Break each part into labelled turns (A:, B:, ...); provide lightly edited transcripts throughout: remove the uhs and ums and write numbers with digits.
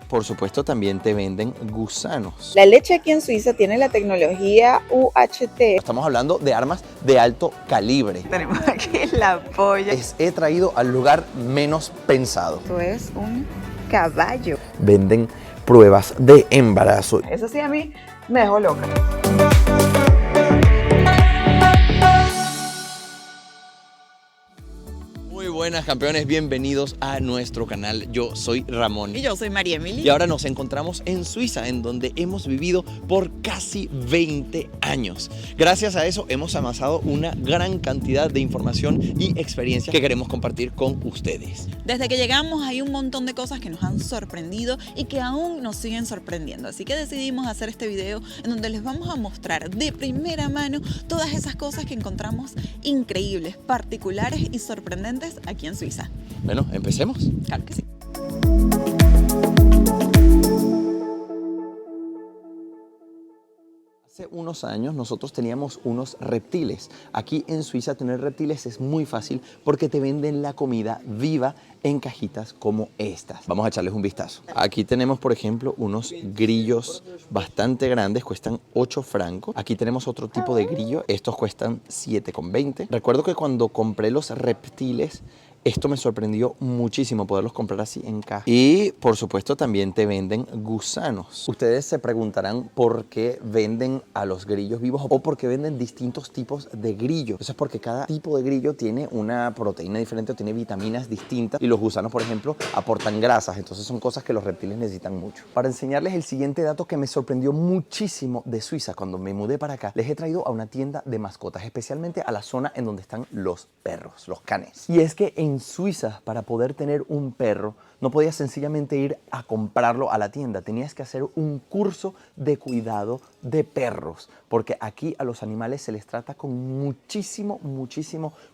A: por supuesto también te venden gusanos.
B: La leche aquí en Suiza tiene la tecnología UHT.
A: Estamos hablando de armas de alto calibre.
B: Tenemos aquí la polla.
A: He traído al lugar menos pensado.
B: Esto es un caballo.
A: Venden pruebas de embarazo.
B: Eso sí a mí me dejó loca.
A: Muy buenas, campeones, bienvenidos a nuestro canal. Yo soy Ramón.
B: Y yo soy María Emily.
A: Y ahora nos encontramos en Suiza, en donde hemos vivido por casi 20 años. Gracias a eso hemos amasado una gran cantidad de información y experiencias que queremos compartir con ustedes.
C: Desde que llegamos hay un montón de cosas que nos han sorprendido y que aún nos siguen sorprendiendo. Así que decidimos hacer este video en donde les vamos a mostrar de primera mano todas esas cosas que encontramos increíbles, particulares y sorprendentes aquí en Suiza.
A: Bueno, empecemos.
C: Claro que sí.
A: Hace unos años nosotros teníamos unos reptiles. Aquí en Suiza tener reptiles es muy fácil porque te venden la comida viva en cajitas como estas. Vamos a echarles un vistazo. Aquí tenemos, por ejemplo, unos grillos bastante grandes, cuestan 8 francos. Aquí tenemos otro tipo de grillo, estos cuestan 7,20. Recuerdo que cuando compré los reptiles, esto me sorprendió muchísimo poderlos comprar así en caja. Y por supuesto también te venden gusanos. Ustedes se preguntarán por qué venden a los grillos vivos o por qué venden distintos tipos de grillos. Eso es porque cada tipo de grillo tiene una proteína diferente o tiene vitaminas distintas. Y los gusanos, por ejemplo, aportan grasas. Entonces son cosas que los reptiles necesitan mucho. Para enseñarles el siguiente dato que me sorprendió muchísimo de Suiza cuando me mudé para acá, les he traído a una tienda de mascotas, especialmente a la zona en donde están los perros, los canes. Y es que en Suiza, para poder tener un perro, no podías sencillamente ir a comprarlo a la tienda. Tenías que hacer un curso de cuidado de perros, porque aquí a los animales se les trata con muchísimo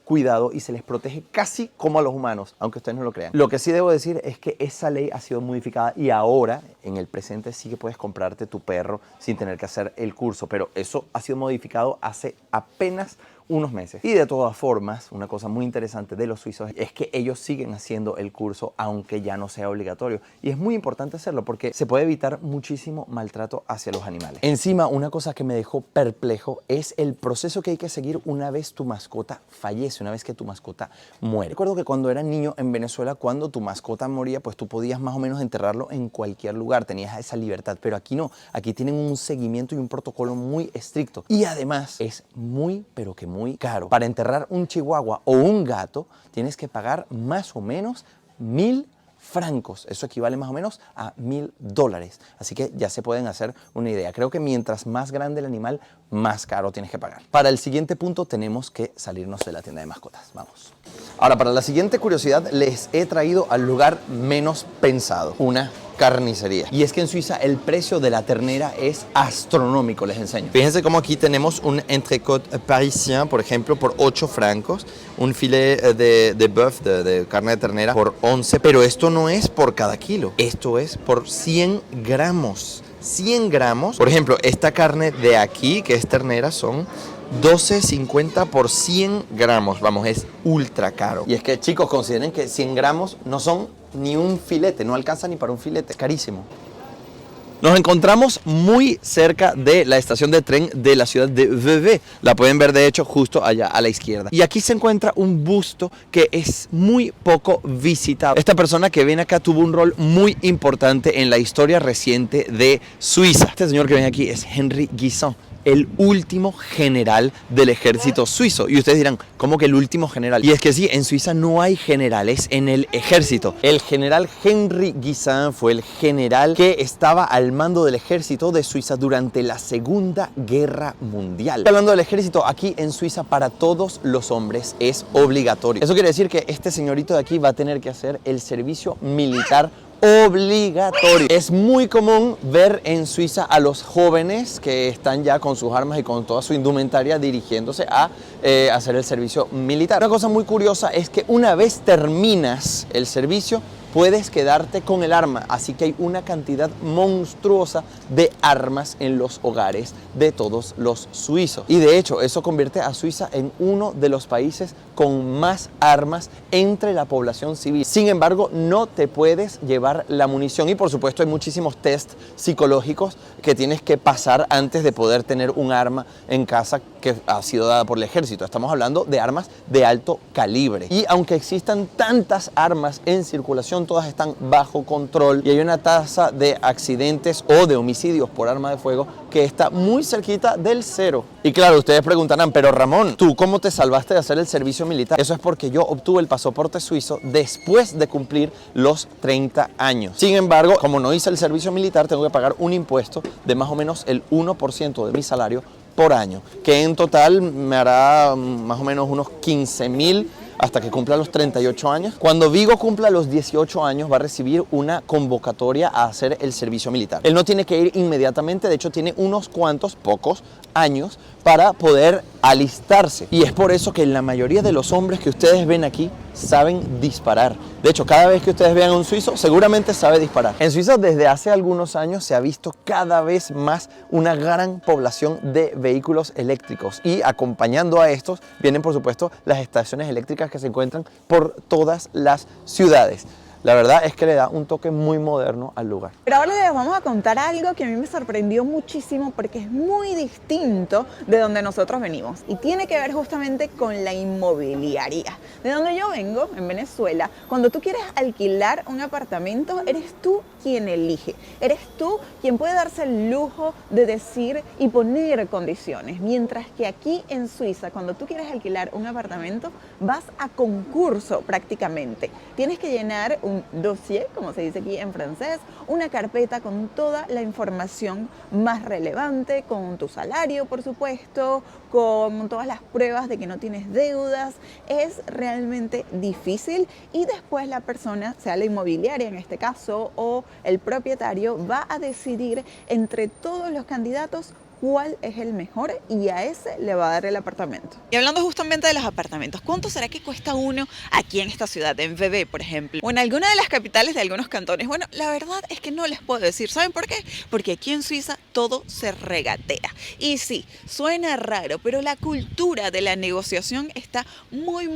A: cuidado y se les protege casi como a los humanos, aunque ustedes no lo crean. Lo que sí debo decir es que esa ley ha sido modificada y ahora, en el presente, sí que puedes comprarte tu perro sin tener que hacer el curso, pero eso ha sido modificado hace apenas unos meses. Y de todas formas, una cosa muy interesante de los suizos es que ellos siguen haciendo el curso aunque ya no sea obligatorio. Y es muy importante hacerlo porque se puede evitar muchísimo maltrato hacia los animales. Encima, una cosa que me dejó perplejo es el proceso que hay que seguir una vez tu mascota fallece, una vez que tu mascota muere. Recuerdo que cuando era niño en Venezuela, cuando tu mascota moría, pues tú podías más o menos enterrarlo en cualquier lugar, tenías esa libertad, pero aquí no. Aquí tienen un seguimiento y un protocolo muy estricto. Y además es muy, pero que muy caro. Para enterrar un chihuahua o un gato tienes que pagar más o menos 1000 francos. Eso equivale más o menos a $1000. Así que ya se pueden hacer una idea. Creo que mientras más grande el animal, más caro tienes que pagar. Para el siguiente punto tenemos que salirnos de la tienda de mascotas. Vamos. Ahora, para la siguiente curiosidad les he traído al lugar menos pensado. Una carnicería. Y es que en Suiza el precio de la ternera es astronómico, les enseño. Fíjense cómo aquí tenemos un entrecôte parisien, por ejemplo, por 8 francos, un filet de bœuf, de carne de ternera, por 11, pero esto no es por cada kilo, esto es por 100 gramos. 100 gramos, por ejemplo, esta carne de aquí, que es ternera, son 12,50 por 100 gramos. Vamos, es ultra caro. Y es que, chicos, consideren que 100 gramos no son ni un filete, no alcanza ni para un filete, carísimo. Nos encontramos muy cerca de la estación de tren de la ciudad de Vevey. La pueden ver de hecho justo allá a la izquierda. Y aquí se encuentra un busto que es muy poco visitado. Esta persona que viene acá tuvo un rol muy importante en la historia reciente de Suiza. Este señor que viene aquí es Henri Guisan, el último general del ejército suizo. Y ustedes dirán, ¿cómo que el último general? Y es que sí, en Suiza no hay generales en el ejército. El general Henri Guisan fue el general que estaba al mando del ejército de Suiza durante la Segunda Guerra Mundial. Hablando del ejército, aquí en Suiza para todos los hombres es obligatorio. Eso quiere decir que este señorito de aquí va a tener que hacer el servicio militar obligatorio. Es muy común ver en Suiza a los jóvenes que están ya con sus armas y con toda su indumentaria dirigiéndose a hacer el servicio militar. Una cosa muy curiosa es que una vez terminas el servicio, puedes quedarte con el arma. Así que hay una cantidad monstruosa de armas en los hogares de todos los suizos. Y de hecho, eso convierte a Suiza en uno de los países con más armas entre la población civil. Sin embargo, no te puedes llevar la munición y por supuesto hay muchísimos test psicológicos que tienes que pasar antes de poder tener un arma en casa que ha sido dada por el ejército. Estamos hablando de armas de alto calibre. Y aunque existan tantas armas en circulación, todas están bajo control y hay una tasa de accidentes o de homicidios por arma de fuego que está muy cerquita del cero. Y claro, ustedes preguntarán, pero Ramón, ¿tú cómo te salvaste de hacer el servicio militar? Eso es porque yo obtuve el pasaporte suizo después de cumplir los 30 años. Sin embargo, como no hice el servicio militar, tengo que pagar un impuesto de más o menos el 1% de mi salario por año, que en total me hará más o menos unos 15.000 hasta que cumpla los 38 años. Cuando Vigo cumpla los 18 años va a recibir una convocatoria a hacer el servicio militar. Él no tiene que ir inmediatamente, de hecho tiene unos cuantos, pocos años para poder alistarse. Y es por eso que la mayoría de los hombres que ustedes ven aquí saben disparar. De hecho, cada vez que ustedes vean a un suizo, seguramente sabe disparar. En Suiza desde hace algunos años se ha visto cada vez más una gran población de vehículos eléctricos y acompañando a estos vienen por supuesto las estaciones eléctricas que se encuentran por todas las ciudades. La verdad es que le da un toque muy moderno al lugar.
B: Pero ahora les vamos a contar algo que a mí me sorprendió muchísimo porque es muy distinto de donde nosotros venimos y tiene que ver justamente con la inmobiliaria. De donde yo vengo, en Venezuela, cuando tú quieres alquilar un apartamento, eres tú quien elige. Eres tú quien puede darse el lujo de decir y poner condiciones. Mientras que aquí en Suiza, cuando tú quieres alquilar un apartamento, vas a concurso prácticamente. Tienes que llenar un dossier, como se dice aquí en francés, una carpeta con toda la información más relevante, con tu salario, por supuesto, con todas las pruebas de que no tienes deudas. Es realmente difícil y después la persona, sea la inmobiliaria en este caso o el propietario, va a decidir entre todos los candidatos cuál es el mejor y a ese le va a dar el apartamento.
C: Y hablando justamente de los apartamentos, ¿cuánto será que cuesta uno aquí en esta ciudad, en Vevey, por ejemplo? O en alguna de las capitales de algunos cantones. Bueno, la verdad es que no les puedo decir. ¿Saben por qué? Porque aquí en Suiza todo se regatea. Y sí, suena raro, pero la cultura de la negociación está muy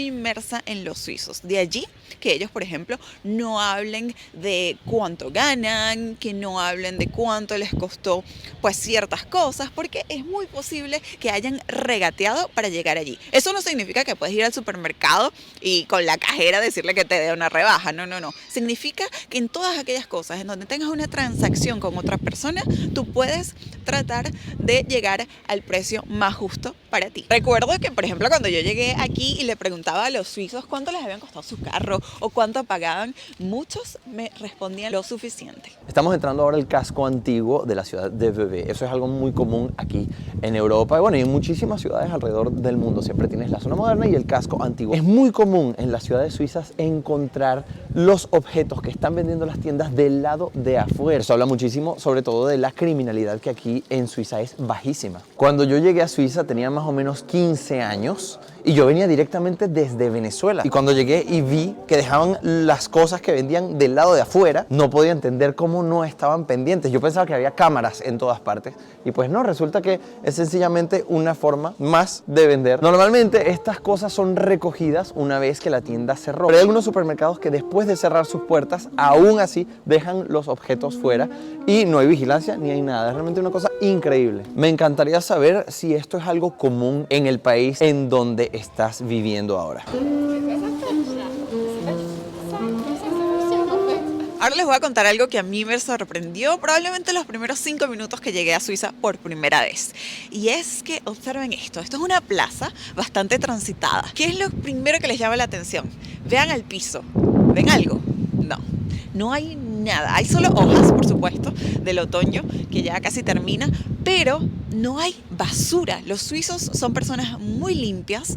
C: inmersa en los suizos. De allí que ellos, por ejemplo, no hablen de cuánto ganan, que no hablen de cuánto les costó pues ciertas cosas, porque es muy posible que hayan regateado para llegar allí. Eso no significa que puedes ir al supermercado y con la cajera decirle que te dé una rebaja, no. Significa que en todas aquellas cosas en donde tengas una transacción con otra persona, tú puedes tratar de llegar al precio más justo para ti. Recuerdo que, por ejemplo, cuando yo llegué aquí y le preguntaba a los suizos cuánto les habían costado su carro o cuánto pagaban, muchos me respondían lo suficiente.
A: Estamos entrando ahora al casco antiguo de la ciudad de Vevey. Eso es algo muy común aquí en Europa y bueno, y en muchísimas ciudades alrededor del mundo. Siempre tienes la zona moderna y el casco antiguo. Es muy común en las ciudades suizas encontrar los objetos que están vendiendo las tiendas del lado de afuera. Eso habla muchísimo sobre todo de la criminalidad que aquí en Suiza es bajísima. Cuando yo llegué a Suiza tenía más o menos 15 años y yo venía directamente desde Venezuela. Y cuando llegué y vi que dejaban las cosas que vendían del lado de afuera, no podía entender cómo no estaban pendientes. Yo pensaba que había cámaras en todas partes y pues no, resulta que es sencillamente una forma más de vender. Normalmente estas cosas son recogidas una vez que la tienda cerró. Pero hay algunos supermercados que después de cerrar sus puertas, aún así dejan los objetos fuera y no hay vigilancia ni hay nada. Es realmente una cosa increíble. Me encantaría saber si esto es algo común en el país en donde estás viviendo ahora.
C: Ahora les voy a contar algo que a mí me sorprendió probablemente los primeros 5 minutos que llegué a Suiza por primera vez. Y es que observen esto. Esto es una plaza bastante transitada. ¿Qué es lo primero que les llama la atención? Vean al piso. ¿Ven algo? No hay nada. Hay solo hojas, por supuesto, del otoño, que ya casi termina, pero no hay basura. Los suizos son personas muy limpias.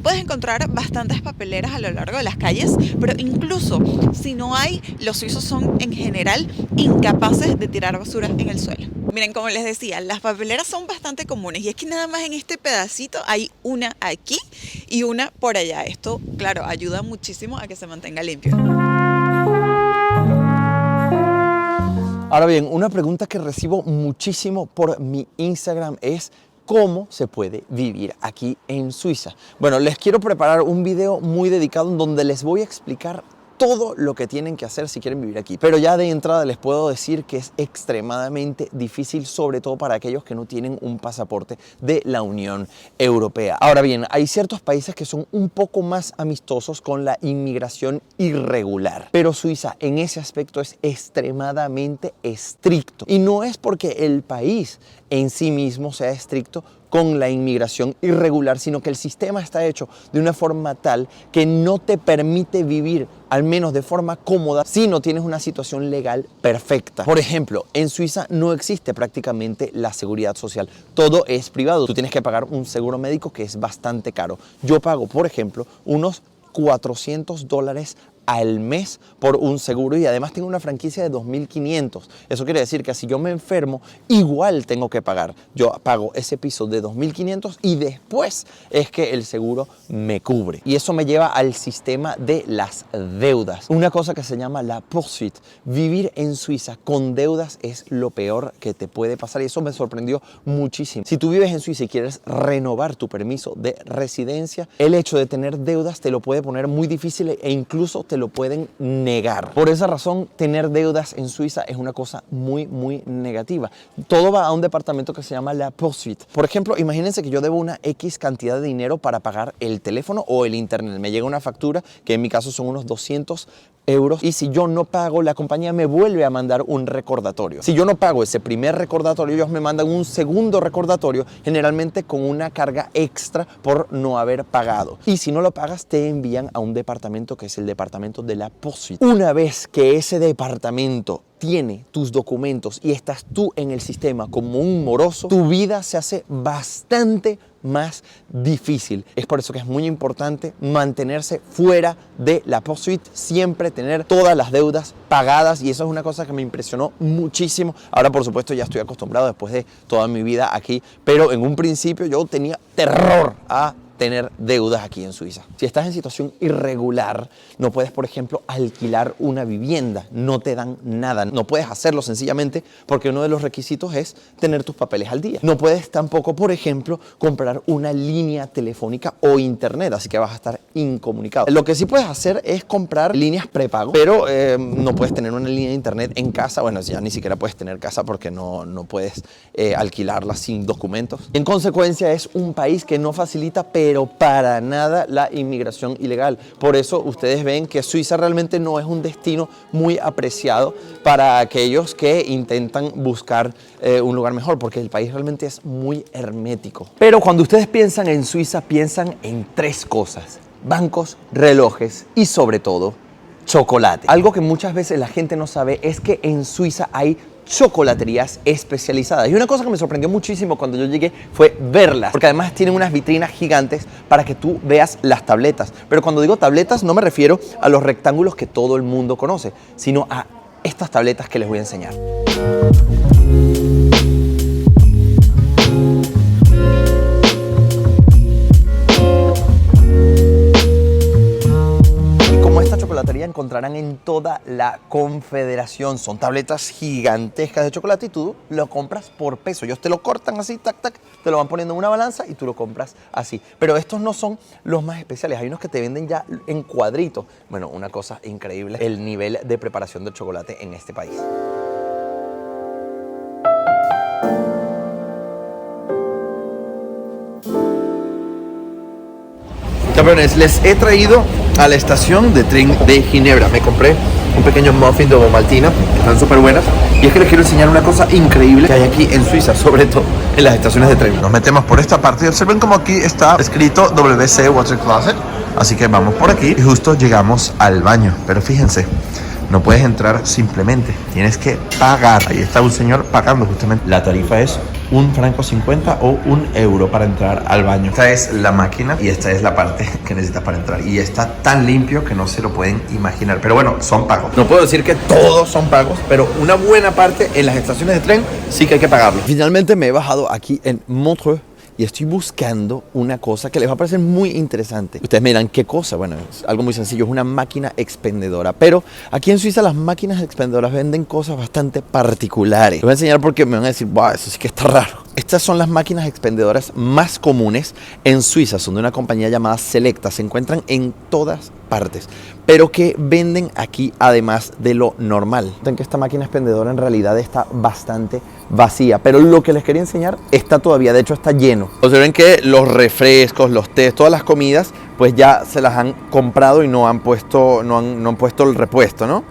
C: Puedes encontrar bastantes papeleras a lo largo de las calles, pero incluso si no hay, los suizos son en general incapaces de tirar basura en el suelo. Miren, como les decía, las papeleras son bastante comunes y es que nada más en este pedacito hay una aquí y una por allá. Esto, claro, ayuda muchísimo a que se mantenga limpio.
A: Ahora bien, una pregunta que recibo muchísimo por mi Instagram es ¿cómo se puede vivir aquí en Suiza? Bueno, les quiero preparar un video muy dedicado en donde les voy a explicar todo lo que tienen que hacer si quieren vivir aquí. Pero ya de entrada les puedo decir que es extremadamente difícil, sobre todo para aquellos que no tienen un pasaporte de la Unión Europea. Ahora bien, hay ciertos países que son un poco más amistosos con la inmigración irregular, pero Suiza en ese aspecto es extremadamente estricto. Y no es porque el país en sí mismo sea estricto con la inmigración irregular, sino que el sistema está hecho de una forma tal que no te permite vivir, al menos de forma cómoda, si no tienes una situación legal perfecta. Por ejemplo, en Suiza no existe prácticamente la seguridad social. Todo es privado. Tú tienes que pagar un seguro médico que es bastante caro. Yo pago, por ejemplo, unos $400 al mes por un seguro y además tengo una franquicia de 2.500. Eso quiere decir que si yo me enfermo, igual tengo que pagar. Yo pago ese piso de 2.500 y después es que el seguro me cubre. Y eso me lleva al sistema de las deudas. Una cosa que se llama la poursuite. Vivir en Suiza con deudas es lo peor que te puede pasar y eso me sorprendió muchísimo. Si tú vives en Suiza y quieres renovar tu permiso de residencia, el hecho de tener deudas te lo puede poner muy difícil e incluso te lo pueden negar. Por esa razón, tener deudas en Suiza es una cosa muy negativa. Todo va a un departamento que se llama la poursuite. Por ejemplo, imagínense que yo debo una X cantidad de dinero para pagar el teléfono o el internet. Me llega una factura que en mi caso son unos 200 euros y si yo no pago, la compañía me vuelve a mandar un recordatorio. Si yo no pago ese primer recordatorio, ellos me mandan un segundo recordatorio, generalmente con una carga extra por no haber pagado. Y si no lo pagas, te envían a un departamento que es el departamento de la poursuite. Una vez que ese departamento tiene tus documentos y estás tú en el sistema como un moroso, tu vida se hace bastante más difícil. Es por eso que es muy importante mantenerse fuera de la poursuite, siempre tener todas las deudas pagadas y eso es una cosa que me impresionó muchísimo. Ahora, por supuesto, ya estoy acostumbrado después de toda mi vida aquí, pero en un principio yo tenía terror a tener deudas aquí en Suiza. Si estás en situación irregular, no puedes, por ejemplo, alquilar una vivienda, no te dan nada, no puedes hacerlo sencillamente porque uno de los requisitos es tener tus papeles al día. No puedes tampoco, por ejemplo, comprar una línea telefónica o internet, así que vas a estar incomunicado. Lo que sí puedes hacer es comprar líneas prepago, pero no puedes tener una línea de internet en casa. Bueno, ya ni siquiera puedes tener casa porque no puedes alquilarla sin documentos. En consecuencia, es un país que no facilita, pero para nada, la inmigración ilegal. Por eso ustedes ven que Suiza realmente no es un destino muy apreciado para aquellos que intentan buscar un lugar mejor, porque el país realmente es muy hermético. Pero cuando ustedes piensan en Suiza, piensan en tres cosas: bancos, relojes y sobre todo chocolate. Algo que muchas veces la gente no sabe es que en Suiza hay chocolaterías especializadas. Y una cosa que me sorprendió muchísimo cuando yo llegué fue verlas, porque además tienen unas vitrinas gigantes para que tú veas las tabletas. Pero cuando digo tabletas no me refiero a los rectángulos que todo el mundo conoce, sino a estas tabletas que les voy a enseñar. Encontrarán en toda la Confederación. Son tabletas gigantescas de chocolate y tú lo compras por peso. Ellos te lo cortan así, tac, tac, te lo van poniendo en una balanza y tú lo compras así. Pero estos no son los más especiales. Hay unos que te venden ya en cuadritos. Bueno, una cosa increíble, el nivel de preparación del chocolate en este país. Campeones, les he traído a la estación de tren de Ginebra. Me compré un pequeño muffin de Ovomaltine, que están súper buenas. Y es que les quiero enseñar una cosa increíble que hay aquí en Suiza, sobre todo en las estaciones de tren. Nos metemos por esta parte y observen como aquí está escrito WC Water Closet. Así que vamos por aquí y justo llegamos al baño. Pero fíjense, no puedes entrar simplemente, tienes que pagar. Ahí está un señor pagando justamente. La tarifa es $1,50 o €1 para entrar al baño. Esta es la máquina y esta es la parte que necesitas para entrar. Y está tan limpio que no se lo pueden imaginar. Pero bueno, son pagos. No puedo decir que todos son pagos, pero una buena parte en las estaciones de tren sí que hay que pagarlo. Finalmente me he bajado aquí en Montreux y estoy buscando una cosa que les va a parecer muy interesante. Ustedes me dirán, ¿qué cosa? Bueno, es algo muy sencillo, es una máquina expendedora. Pero aquí en Suiza las máquinas expendedoras venden cosas bastante particulares. Les voy a enseñar porque me van a decir, wow, eso sí que está raro. Estas son las máquinas expendedoras más comunes en Suiza. Son de una compañía llamada Selecta. Se encuentran en todas partes, pero que venden aquí además de lo normal. Noten que esta máquina expendedora en realidad está bastante vacía, pero lo que les quería enseñar está todavía, de hecho está lleno. Observen que los refrescos, los tés, todas las comidas, pues ya se las han comprado y no han puesto el repuesto, ¿no?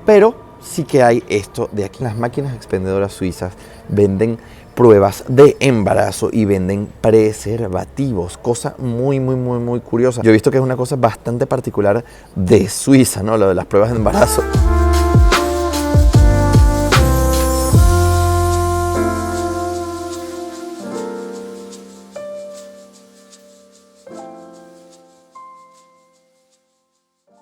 A: Pero sí que hay esto de aquí. Las máquinas expendedoras suizas venden pruebas de embarazo y venden preservativos, cosa muy curiosa. Yo he visto que es una cosa bastante particular de Suiza, ¿no? Lo de las pruebas de embarazo.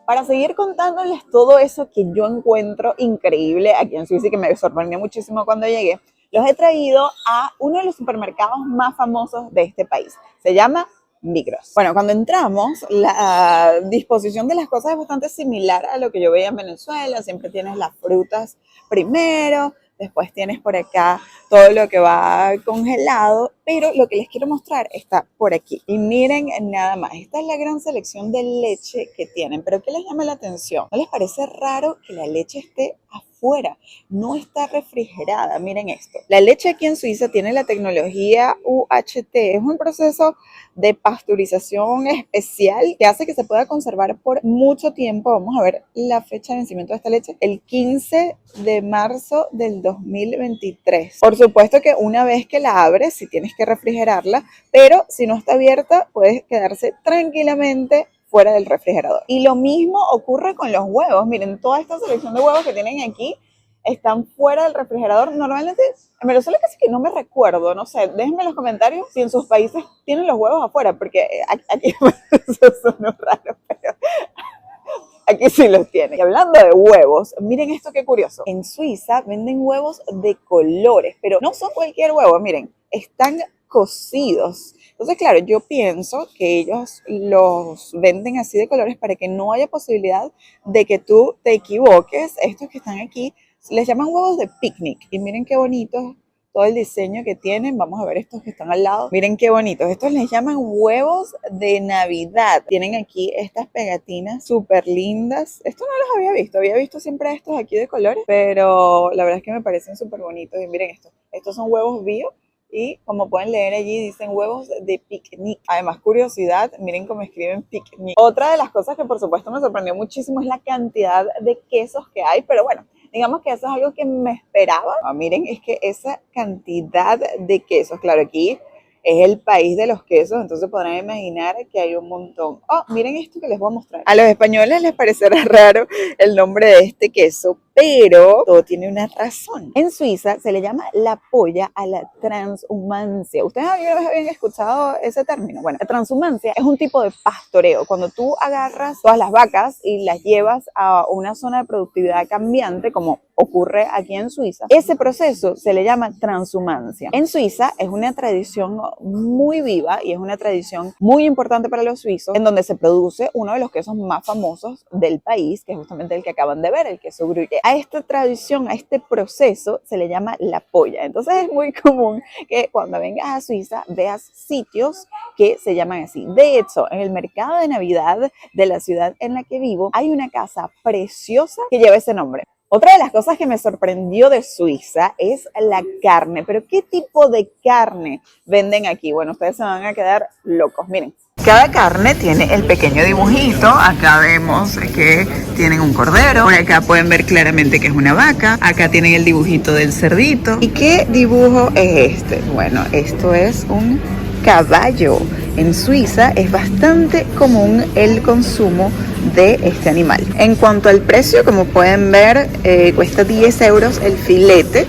B: Para seguir contándoles todo eso que yo encuentro increíble aquí en Suiza y que me sorprendió muchísimo cuando llegué, los he traído a uno de los supermercados más famosos de este país. Se llama Migros. Bueno, cuando entramos, la disposición de las cosas es bastante similar a lo que yo veía en Venezuela. Siempre tienes las frutas primero, después tienes por acá todo lo que va congelado, pero lo que les quiero mostrar está por aquí. Y miren nada más, esta es la gran selección de leche que tienen. Pero ¿qué les llama la atención? ¿No les parece raro que la leche esté afuera? No está refrigerada. Miren esto. La leche aquí en Suiza tiene la tecnología UHT. Es un proceso de pasteurización especial que hace que se pueda conservar por mucho tiempo. Vamos a ver la fecha de vencimiento de esta leche. El 15 de marzo del 2023. Por supuesto que una vez que la abres, si tienes que refrigerarla, pero si no está abierta, puedes quedarse tranquilamente fuera del refrigerador. Y lo mismo ocurre con los huevos. Miren, toda esta selección de huevos que tienen aquí están fuera del refrigerador. Normalmente, en Venezuela casi que no me recuerdo, no sé, déjenme en los comentarios si en sus países tienen los huevos afuera, porque aquí eso suena raro, pero aquí sí los tienen. Y hablando de huevos, miren esto qué curioso. En Suiza venden huevos de colores, pero no son cualquier huevo, miren, están cocidos. Entonces, claro, yo pienso que ellos los venden así de colores para que no haya posibilidad de que tú te equivoques. Estos que están aquí les llaman huevos de picnic. Y miren qué bonitos todo el diseño que tienen. Vamos a ver estos que están al lado. Miren qué bonitos. Estos les llaman huevos de Navidad. Tienen aquí estas pegatinas súper lindas. Esto no los había visto. Había visto siempre estos aquí de colores, pero la verdad es que me parecen súper bonitos. Y miren esto. Estos son huevos bio. Y como pueden leer allí, dicen huevos de picnic. Además, curiosidad, miren cómo escriben picnic. Otra de las cosas que por supuesto me sorprendió muchísimo es la cantidad de quesos que hay. Pero bueno, digamos que eso es algo que me esperaba. Miren, es que esa cantidad de quesos, claro, aquí es el país de los quesos, entonces podrán imaginar que hay un montón. Oh, miren esto que les voy a mostrar. A los españoles les parecerá raro el nombre de este queso, pero todo tiene una razón. En Suiza se le llama la polla a la transhumancia. ¿Ustedes habían escuchado ese término? Bueno, la transhumancia es un tipo de pastoreo. Cuando tú agarras todas las vacas y las llevas a una zona de productividad cambiante, como ocurre aquí en Suiza, ese proceso se le llama transhumancia. En Suiza es una tradición muy viva y es una tradición muy importante para los suizos, en donde se produce uno de los quesos más famosos del país, que es justamente el que acaban de ver, el queso gruyère. A esta tradición, a este proceso, se le llama la polla. Entonces es muy común que cuando vengas a Suiza veas sitios que se llaman así. De hecho, en el mercado de Navidad de la ciudad en la que vivo, hay una casa preciosa que lleva ese nombre. Otra de las cosas que me sorprendió de Suiza es la carne. ¿Pero qué tipo de carne venden aquí? Bueno, ustedes se van a quedar locos. Miren, cada carne tiene el pequeño dibujito. Acá vemos que tienen un cordero. Por acá pueden ver claramente que es una vaca. Acá tienen el dibujito del cerdito. ¿Y qué dibujo es este? Bueno, esto es un caballo. En Suiza es bastante común el consumo de este animal. En cuanto al precio, como pueden ver, cuesta 10 euros el filete.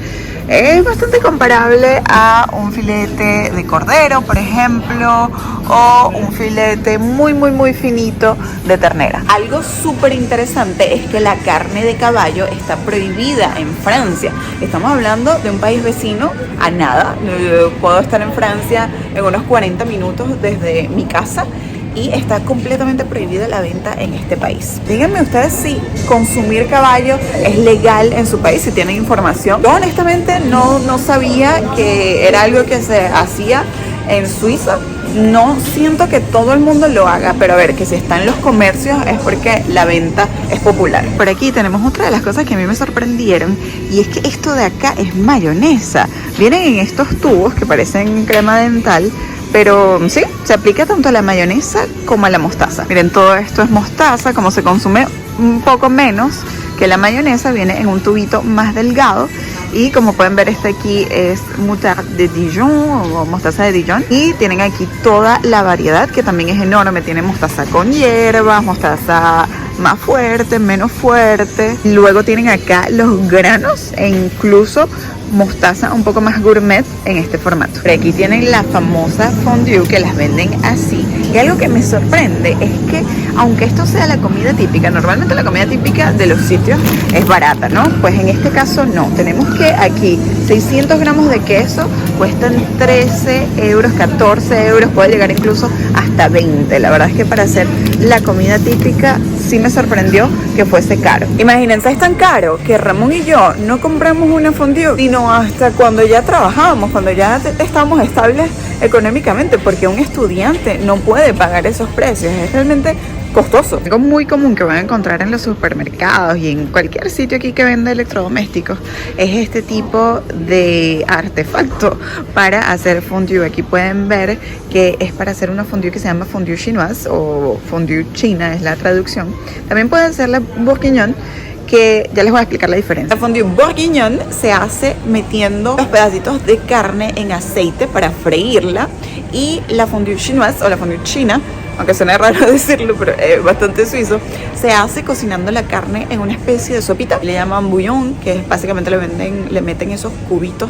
B: Es bastante comparable a un filete de cordero, por ejemplo, o un filete muy finito de ternera. Algo súper interesante es que la carne de caballo está prohibida en Francia. Estamos hablando de un país vecino a nada. Puedo estar en Francia en unos 40 minutos desde mi casa y está completamente prohibida la venta en este país. Díganme ustedes si consumir caballo es legal en su país, si tienen información. Yo honestamente no sabía que era algo que se hacía en Suiza. No siento que todo el mundo lo haga, pero a ver, que si está en los comercios es porque la venta es popular. Por aquí tenemos otra de las cosas que a mí me sorprendieron, y es que esto de acá es mayonesa. Vienen en estos tubos que parecen crema dental, pero sí, se aplica tanto a la mayonesa como a la mostaza. Miren, todo esto es mostaza, como se consume un poco menos que la mayonesa, viene en un tubito más delgado. Y como pueden ver, este aquí es moutarde de Dijon o mostaza de Dijon. Y tienen aquí toda la variedad, que también es enorme. Tienen mostaza con hierbas, mostaza más fuerte, menos fuerte. Luego tienen acá los granos e incluso mostaza un poco más gourmet en este formato. Pero aquí tienen la famosa fondue, que las venden así. Y algo que me sorprende es que, aunque esto sea la comida típica, normalmente la comida típica de los sitios es barata, ¿no? Pues en este caso no. Tenemos que aquí 600 gramos de queso cuestan 13 euros, 14 euros, puede llegar incluso hasta 20. La verdad es que para hacer la comida típica sí me sorprendió que fuese caro. Imagínense, es tan caro que Ramón y yo no compramos una fondue sino hasta cuando ya trabajábamos, cuando ya estábamos estables económicamente, porque un estudiante no puede pagar esos precios. Es realmente costoso. Algo muy común que van a encontrar en los supermercados y en cualquier sitio aquí que venda electrodomésticos es este tipo de artefacto para hacer fondue. Aquí pueden ver que es para hacer una fondue que se llama fondue chinoise o fondue china, es la traducción. También pueden ser la bourguignon, que ya les voy a explicar la diferencia. La fondue bourguignon se hace metiendo los pedacitos de carne en aceite para freírla, y la fondue chinoise o la fondue china, aunque suena raro decirlo, pero es bastante suizo, se hace cocinando la carne en una especie de sopita. Le llaman bouillon, que es básicamente le meten esos cubitos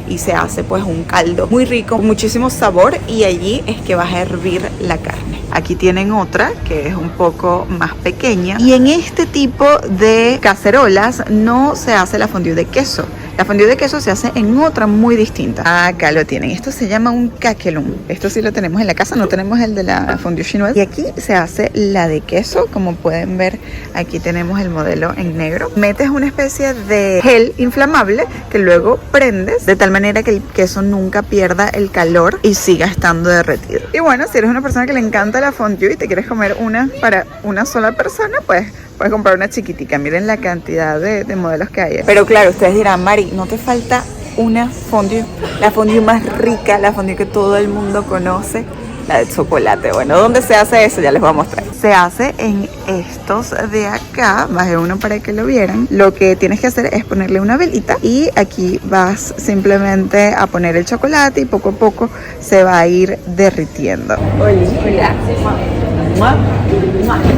B: y se hace pues un caldo muy rico, muchísimo sabor, y allí es que vas a hervir la carne. Aquí tienen otra que es un poco más pequeña, y en este tipo de cacerolas no se hace la fondue de queso. La fondue de queso se hace en otra muy distinta. Acá lo tienen. Esto se llama un caquelum. Esto sí lo tenemos en la casa, no tenemos el de la fondue chinoise. Y aquí se hace la de queso. Como pueden ver, aquí tenemos el modelo en negro. Metes una especie de gel inflamable que luego prendes de tal manera que el queso nunca pierda el calor y siga estando derretido. Y bueno, si eres una persona que le encanta la fondue y te quieres comer una para una sola persona, pues puedes comprar una chiquitica. Miren la cantidad de modelos que hay. Pero claro, ustedes dirán, Mari, ¿no te falta una fondue? La fondue más rica, la fondue que todo el mundo conoce, la de chocolate. Bueno, ¿dónde se hace eso? Ya les voy a mostrar. Se hace en estos de acá. Bajé uno para que lo vieran. Lo que tienes que hacer es ponerle una velita, y aquí vas simplemente a poner el chocolate y poco a poco se va a ir derritiendo. Olivia.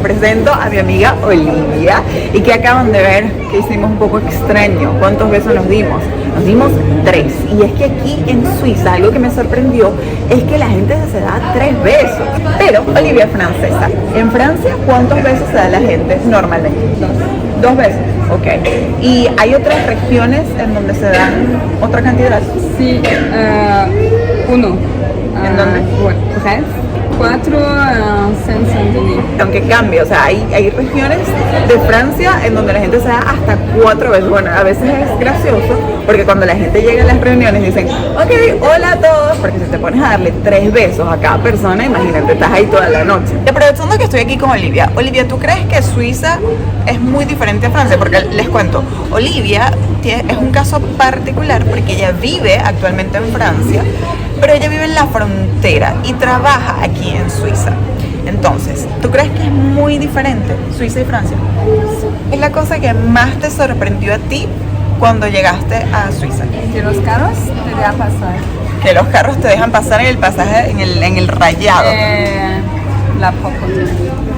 B: Presento a mi amiga Olivia, y que acaban de ver que hicimos un poco extraño. ¿Cuántos besos nos dimos? Nos dimos 3. Y es que aquí en Suiza algo que me sorprendió es que la gente se da 3 besos. Pero Olivia es francesa. En Francia, ¿cuántos besos se da la gente normalmente? 2 besos. Ok. ¿Y hay otras regiones en donde se dan otra cantidad?
D: Sí, 1.
B: ¿En dónde?
D: 3, 4, Saint-Saint-Denis.
B: Aunque cambia, o sea, hay regiones de Francia en donde la gente se da hasta 4 veces. Bueno, a veces es gracioso porque cuando la gente llega a las reuniones dicen, ok, hola a todos, porque si te pones a darle 3 besos a cada persona, imagínate, estás ahí toda la noche. Y aprovechando que estoy aquí con Olivia, Olivia, ¿tú crees que Suiza es muy diferente a Francia? Porque les cuento, Olivia es un caso particular porque ella vive actualmente en Francia, pero ella vive en la frontera y trabaja aquí en Suiza. Entonces, ¿tú crees que es muy diferente Suiza y Francia? ¿Qué es la cosa que más te sorprendió a ti cuando llegaste a Suiza?
D: Que los carros te dejan pasar.
B: Que los carros te dejan pasar en el pasaje, en el rayado.
D: la propreté.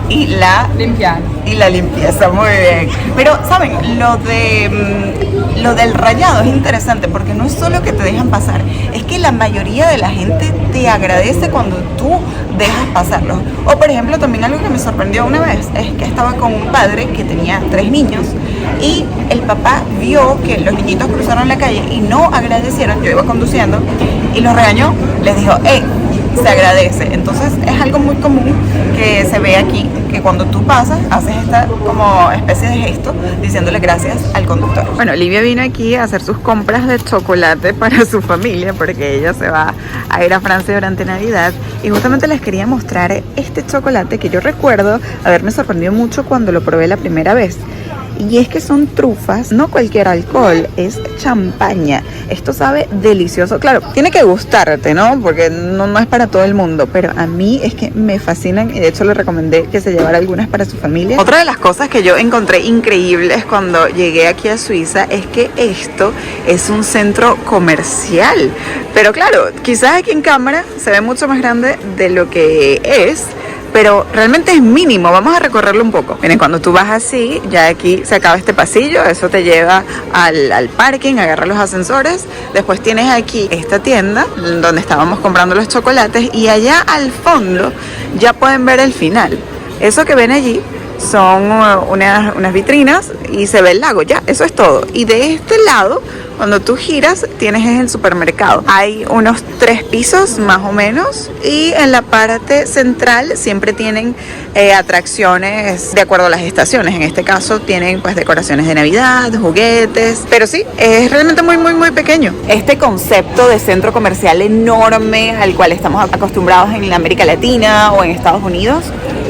B: Y la
D: Limpiar.
B: y la limpieza, muy bien. Pero, ¿saben? Lo del rayado es interesante porque no es solo que te dejan pasar, es que la mayoría de la gente te agradece cuando tú dejas pasarlos. O, por ejemplo, también algo que me sorprendió una vez es que estaba con un padre que tenía 3 niños y el papá vio que los niñitos cruzaron la calle y no agradecieron. Yo iba conduciendo y los regañó, les dijo, hey, se agradece. Entonces es algo muy común que se ve aquí, que cuando tú pasas haces esta como especie de gesto diciéndole gracias al conductor. Bueno, Olivia vino aquí a hacer sus compras de chocolate para su familia porque ella se va a ir a Francia durante Navidad y justamente les quería mostrar este chocolate que yo recuerdo haberme sorprendido mucho cuando lo probé la primera vez. Y es que son trufas, no cualquier alcohol, es champaña. Esto sabe delicioso. Claro, tiene que gustarte, ¿no? Porque no es para todo el mundo, pero a mí es que me fascinan y de hecho le recomendé que se llevara algunas para su familia. Otra de las cosas que yo encontré increíbles cuando llegué aquí a Suiza es que esto es un centro comercial. Pero claro, quizás aquí en cámara se ve mucho más grande de lo que es, pero realmente es mínimo. Vamos a recorrerlo un poco. Miren, cuando tú vas así, ya aquí se acaba este pasillo, eso te lleva al parking, agarra los ascensores. Después tienes aquí esta tienda donde estábamos comprando los chocolates y allá al fondo ya pueden ver el final. Eso que ven allí son unas vitrinas y se ve el lago, ya, eso es todo. Y de este lado, cuando tú giras, tienes el supermercado. Hay unos 3 pisos más o menos y en la parte central siempre tienen atracciones de acuerdo a las estaciones. En este caso tienen pues decoraciones de Navidad, juguetes, pero sí, es realmente muy pequeño. Este concepto de centro comercial enorme al cual estamos acostumbrados en la América Latina o en Estados Unidos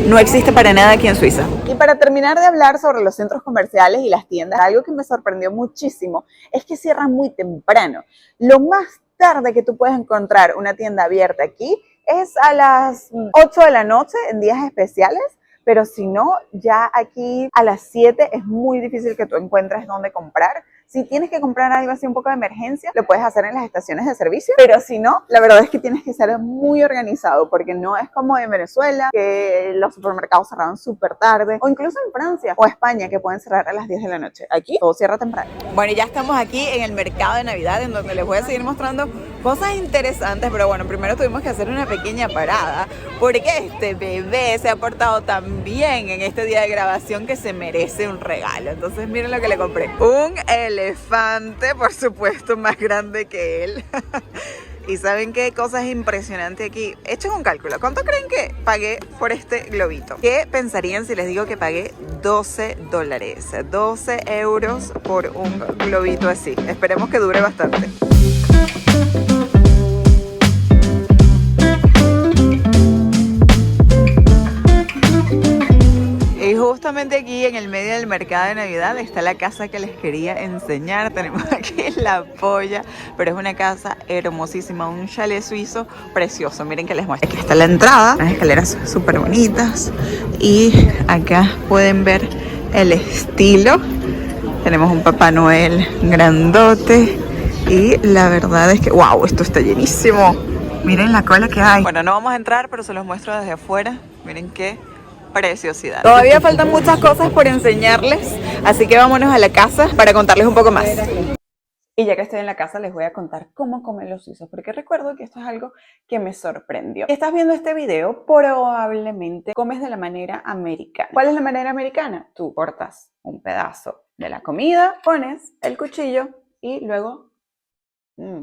B: no existe para nada aquí en Suiza. Y para terminar de hablar sobre los centros comerciales y las tiendas, algo que me sorprendió muchísimo es que cierran muy temprano. Lo más tarde que tú puedes encontrar una tienda abierta aquí es a las 8 de la noche en días especiales, pero si no, ya aquí a las 7 es muy difícil que tú encuentres dónde comprar. Si tienes que comprar algo así un poco de emergencia, lo puedes hacer en las estaciones de servicio, pero si no, la verdad es que tienes que ser muy organizado porque no es como en Venezuela, que los supermercados cerraban súper tarde, o incluso en Francia o España, que pueden cerrar a las 10 de la noche. Aquí todo cierra temprano. Bueno, y ya estamos aquí en el mercado de Navidad, en donde les voy a seguir mostrando cosas interesantes, pero bueno, primero tuvimos que hacer una pequeña parada porque este bebé se ha portado tan bien en este día de grabación que se merece un regalo. Entonces miren lo que le compré. Un elefante, por supuesto, más grande que él. Y ¿saben qué cosa es impresionante aquí? Echen un cálculo. ¿Cuánto creen que pagué por este globito? ¿Qué pensarían si les digo que pagué $12? 12 euros por un globito así. Esperemos que dure bastante. Y justamente aquí en el medio del mercado de Navidad está la casa que les quería enseñar. Tenemos aquí la polla, pero es una casa hermosísima, un chalet suizo precioso. Miren que les muestro. Aquí está la entrada, unas escaleras súper bonitas y acá pueden ver el estilo. Tenemos un Papá Noel grandote y la verdad es que wow, esto está llenísimo. Miren la cola que hay. Bueno, no vamos a entrar, pero se los muestro desde afuera. Miren qué preciosidad. Todavía faltan muchas cosas por enseñarles, así que vámonos a la casa para contarles un poco más. Y ya que estoy en la casa les voy a contar cómo comen los suizos, porque recuerdo que esto es algo que me sorprendió. Si estás viendo este video, probablemente comes de la manera americana. ¿Cuál es la manera americana? Tú cortas un pedazo de la comida, pones el cuchillo y luego...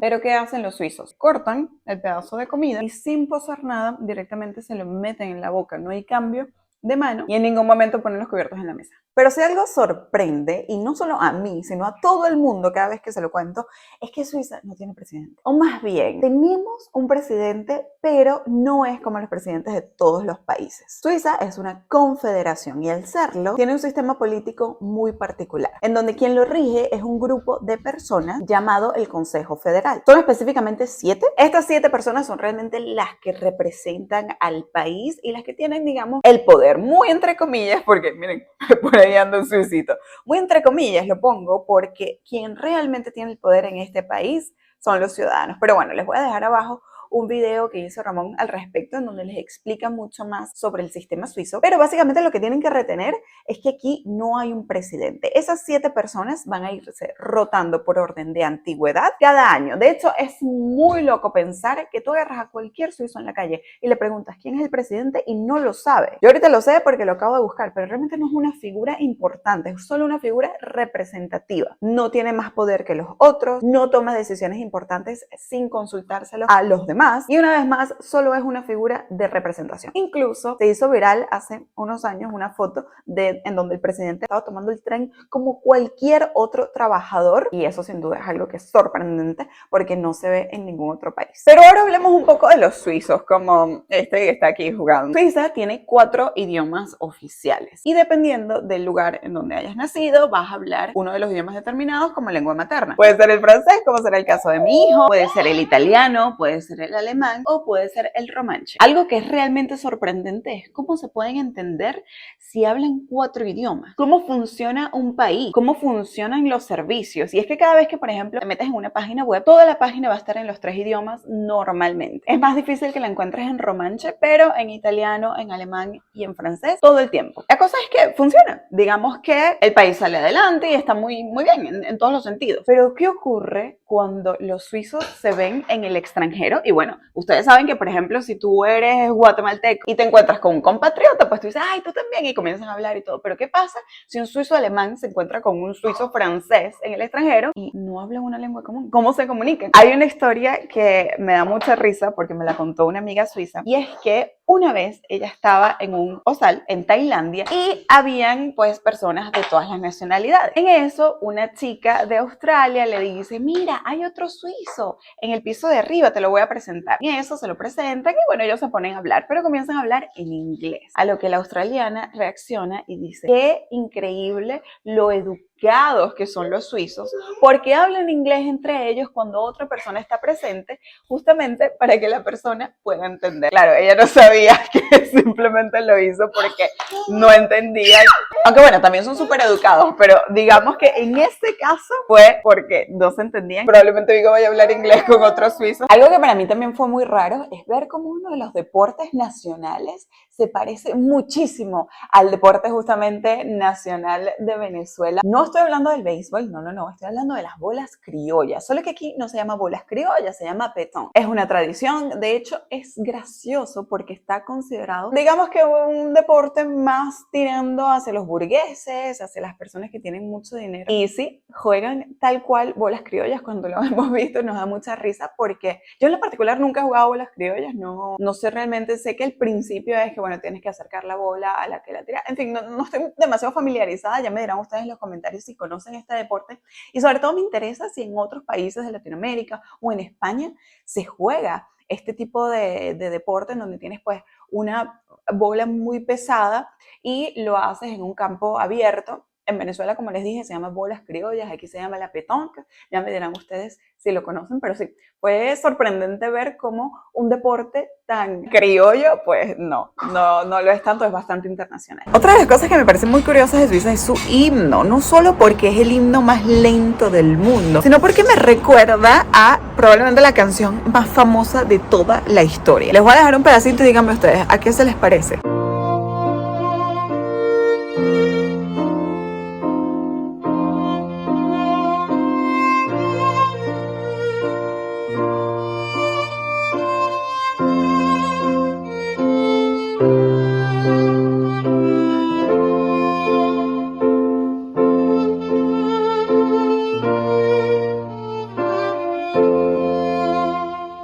B: Pero ¿qué hacen los suizos? Cortan el pedazo de comida y sin posar nada, directamente se lo meten en la boca. No hay cambio de mano y en ningún momento ponen los cubiertos en la mesa. Pero si algo sorprende, y no solo a mí, sino a todo el mundo cada vez que se lo cuento, es que Suiza no tiene presidente. O más bien, tenemos un presidente, pero no es como los presidentes de todos los países. Suiza es una confederación y al serlo, tiene un sistema político muy particular, en donde quien lo rige es un grupo de personas llamado el Consejo Federal. Son específicamente 7. Estas 7 personas son realmente las que representan al país y las que tienen, digamos, el poder. Muy entre comillas, porque miren, por ahí anda un suicito. Muy entre comillas lo pongo porque quien realmente tiene el poder en este país son los ciudadanos. Pero bueno, les voy a dejar abajo un video que hizo Ramón al respecto en donde les explica mucho más sobre el sistema suizo, pero básicamente lo que tienen que retener es que aquí no hay un presidente. Esas 7 personas van a irse rotando por orden de antigüedad cada año. De hecho, es muy loco pensar que tú agarras a cualquier suizo en la calle y le preguntas quién es el presidente y no lo sabe. Yo ahorita lo sé porque lo acabo de buscar, pero realmente no es una figura importante, es solo una figura representativa. No tiene más poder que los otros, no toma decisiones importantes sin consultárselo a los demás y una vez más solo es una figura de representación. Incluso se hizo viral hace unos años una foto en donde el presidente estaba tomando el tren como cualquier otro trabajador y eso sin duda es algo que es sorprendente porque no se ve en ningún otro país. Pero ahora hablemos un poco de los suizos, como este que está aquí jugando. Suiza tiene 4 idiomas oficiales y dependiendo del lugar en donde hayas nacido vas a hablar uno de los idiomas determinados como lengua materna. Puede ser el francés, como será el caso de mi hijo, puede ser el italiano, puede ser el alemán o puede ser el romanche. Algo que es realmente sorprendente es cómo se pueden entender si hablan 4 idiomas, cómo funciona un país, cómo funcionan los servicios. Y es que cada vez que, por ejemplo, te metes en una página web, toda la página va a estar en los 3 idiomas normalmente. Es más difícil que la encuentres en romanche, pero en italiano, en alemán y en francés todo el tiempo. La cosa es que funciona. Digamos que el país sale adelante y está muy bien en todos los sentidos. Pero ¿qué ocurre cuando los suizos se ven en el extranjero? Y bueno, ustedes saben que, por ejemplo, si tú eres guatemalteco y te encuentras con un compatriota, pues tú dices, ay, tú también, y comienzan a hablar y todo. Pero ¿qué pasa si un suizo alemán se encuentra con un suizo francés en el extranjero y no hablan una lengua común? ¿Cómo se comunican? Hay una historia que me da mucha risa porque me la contó una amiga suiza y es que una vez ella estaba en un hostal en Tailandia y habían pues personas de todas las nacionalidades. En eso una chica de Australia le dice, mira, hay otro suizo en el piso de arriba, te lo voy a presentar. Y eso se lo presentan y bueno, ellos se ponen a hablar, pero comienzan a hablar en inglés. A lo que la australiana reacciona y dice, qué increíble lo educados que son los suizos, porque hablan inglés entre ellos cuando otra persona está presente, justamente para que la persona pueda entender. Claro, ella no sabía que simplemente lo hizo porque no entendía. Aunque bueno, también son súper educados, pero digamos que en este caso fue porque no se entendían. Probablemente Vigo vaya a hablar inglés con otros suizos. Algo que para mí también fue muy raro es ver cómo uno de los deportes nacionales se parece muchísimo al deporte justamente nacional de Venezuela. No estoy hablando del béisbol, no, estoy hablando de las bolas criollas. Solo que aquí no se llama bolas criollas, se llama pétanque. Es una tradición, de hecho es gracioso porque está considerado, digamos que un deporte más tirando hacia los burgueses, hacia las personas que tienen mucho dinero. Y sí, juegan tal cual bolas criollas. Cuando lo hemos visto nos da mucha risa porque yo en lo particular nunca he jugado bolas criollas, no sé realmente, sé que el principio es que bueno, tienes que acercar la bola a la que la tira. En fin, no estoy demasiado familiarizada, ya me dirán ustedes en los comentarios si conocen este deporte y sobre todo me interesa si en otros países de Latinoamérica o en España se juega este tipo de deporte en donde tienes pues una bola muy pesada y lo haces en un campo abierto. En Venezuela, como les dije, se llama bolas criollas, aquí se llama la pétanque, ya me dirán ustedes si lo conocen, pero sí, fue sorprendente ver cómo un deporte tan criollo, pues no lo es tanto, es bastante internacional. Otra de las cosas que me parecen muy curiosas de Suiza es su himno, no solo porque es el himno más lento del mundo, sino porque me recuerda a probablemente la canción más famosa de toda la historia. Les voy a dejar un pedacito y díganme ustedes, ¿a qué se les parece?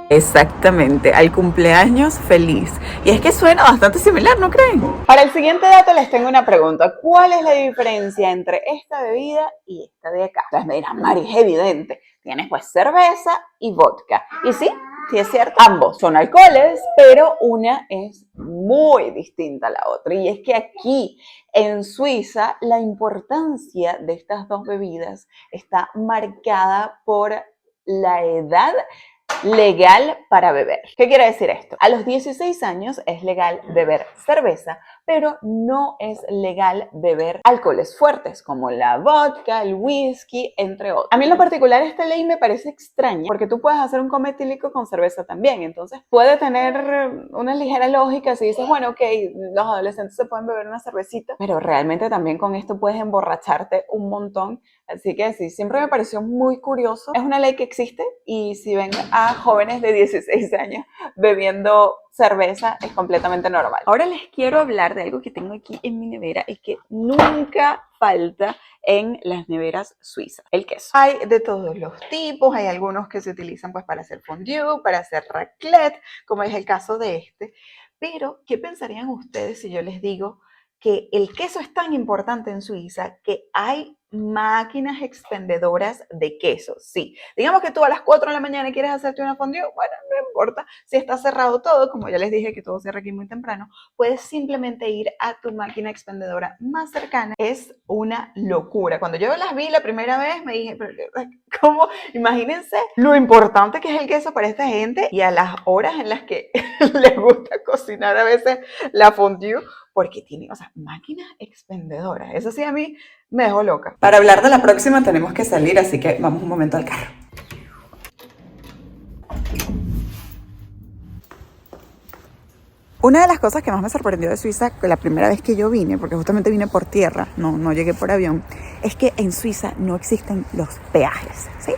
B: Exactamente, al cumpleaños feliz. Y es que suena bastante similar, ¿no creen? Para el siguiente dato les tengo una pregunta. ¿Cuál es la diferencia entre esta bebida y esta de acá? Entonces me dirán, Mari, es evidente. Tienes pues cerveza y vodka. Y sí es cierto, ambos son alcoholes, pero una es muy distinta a la otra. Y es que aquí en Suiza la importancia de estas dos bebidas está marcada por la edad legal para beber. ¿Qué quiere decir esto? A los 16 años es legal beber cerveza, pero no es legal beber alcoholes fuertes como la vodka, el whisky, entre otros. A mí en lo particular esta ley me parece extraña porque tú puedes hacer un coma etílico con cerveza también, entonces puede tener una ligera lógica si dices, bueno, ok, los adolescentes se pueden beber una cervecita, pero realmente también con esto puedes emborracharte un montón. Así que sí, siempre me pareció muy curioso. Es una ley que existe y si ven a jóvenes de 16 años bebiendo cerveza es completamente normal. Ahora les quiero hablar de algo que tengo aquí en mi nevera y que nunca falta en las neveras suizas: el queso. Hay de todos los tipos, hay algunos que se utilizan pues para hacer fondue, para hacer raclette, como es el caso de este. Pero, ¿qué pensarían ustedes si yo les digo que el queso es tan importante en Suiza que hay máquinas expendedoras de queso? Sí, digamos que tú a las 4 de la mañana quieres hacerte una fondue, bueno, no importa, si está cerrado todo, como ya les dije que todo cierra aquí muy temprano, puedes simplemente ir a tu máquina expendedora más cercana. Es una locura. Cuando yo las vi la primera vez me dije, pero ¿cómo? Imagínense lo importante que es el queso para esta gente y a las horas en las que les gusta cocinar a veces la fondue, porque tiene, o sea, máquinas expendedoras. Eso sí a mí me dejó loca. Para hablar de la próxima tenemos que salir, así que vamos un momento al carro. Una de las cosas que más me sorprendió de Suiza la primera vez que yo vine, porque justamente vine por tierra, no llegué por avión, es que en Suiza no existen los peajes, ¿sí?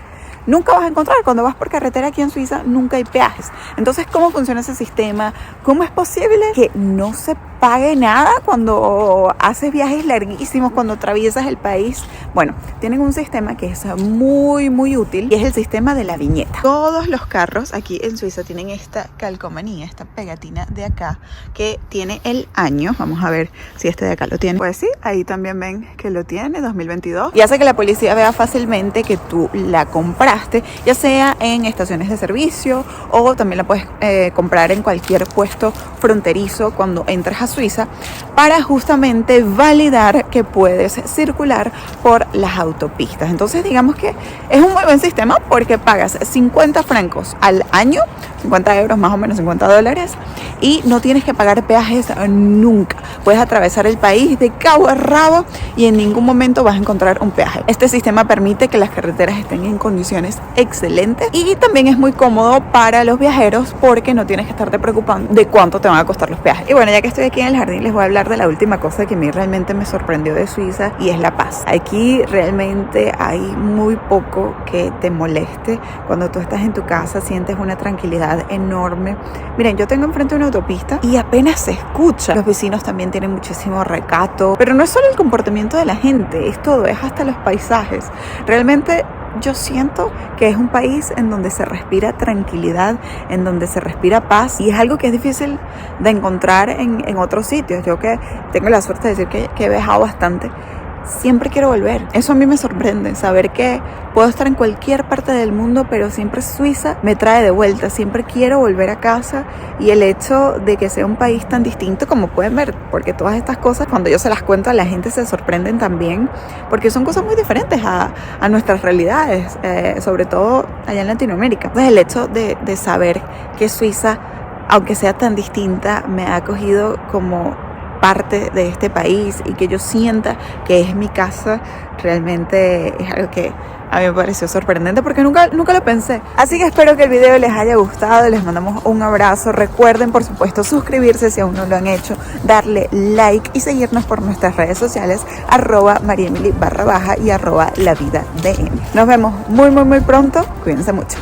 B: Nunca vas a encontrar, cuando vas por carretera aquí en Suiza, nunca hay peajes. Entonces, ¿cómo funciona ese sistema? ¿Cómo es posible que no se pague nada cuando haces viajes larguísimos, cuando atraviesas el país? Bueno, tienen un sistema que es muy, muy útil y es el sistema de la viñeta. Todos los carros aquí en Suiza tienen esta calcomanía, esta pegatina de acá, que tiene el año. Vamos a ver si este de acá lo tiene. Pues sí, ahí también ven que lo tiene, 2022. Y hace que la policía vea fácilmente que tú la compraste, ya sea en estaciones de servicio o también la puedes comprar en cualquier puesto fronterizo cuando entras a Suiza, para justamente validar que puedes circular por las autopistas. Entonces digamos que es un muy buen sistema porque pagas 50 francos al año, 50 euros más o menos, $50, y no tienes que pagar peajes nunca. Puedes atravesar el país de cabo a rabo y en ningún momento vas a encontrar un peaje. Este sistema permite que las carreteras estén en condiciones excelentes y también es muy cómodo para los viajeros porque no tienes que estarte preocupando de cuánto te van a costar los peajes. Y bueno, ya que estoy aquí en el jardín, les voy a hablar de la última cosa que a mí realmente me sorprendió de Suiza, y es la paz. Aquí realmente hay muy poco que te moleste. Cuando tú estás en tu casa sientes una tranquilidad enorme. Miren, yo tengo enfrente una autopista y apenas se escucha. Los vecinos también tienen muchísimo recato, pero no es solo el comportamiento de la gente, es todo, es hasta los paisajes. Realmente yo siento que es un país en donde se respira tranquilidad, en donde se respira paz, y es algo que es difícil de encontrar en otros sitios. Yo que tengo la suerte de decir que he viajado bastante, siempre quiero volver. Eso a mí me sorprende, saber que puedo estar en cualquier parte del mundo, pero siempre Suiza me trae de vuelta. Siempre quiero volver a casa, y el hecho de que sea un país tan distinto, como pueden ver, porque todas estas cosas, cuando yo se las cuento a la gente, se sorprenden también, porque son cosas muy diferentes a nuestras realidades, sobre todo allá en Latinoamérica. Entonces el hecho de saber que Suiza, aunque sea tan distinta, me ha acogido como parte de este país y que yo sienta que es mi casa, realmente es algo que a mí me pareció sorprendente porque nunca lo pensé. Así que espero que el video les haya gustado, les mandamos un abrazo. Recuerden, por supuesto, suscribirse si aún no lo han hecho, darle like y seguirnos por nuestras redes sociales, @mariemily_, y @lavidadm. Nos vemos muy pronto, cuídense mucho.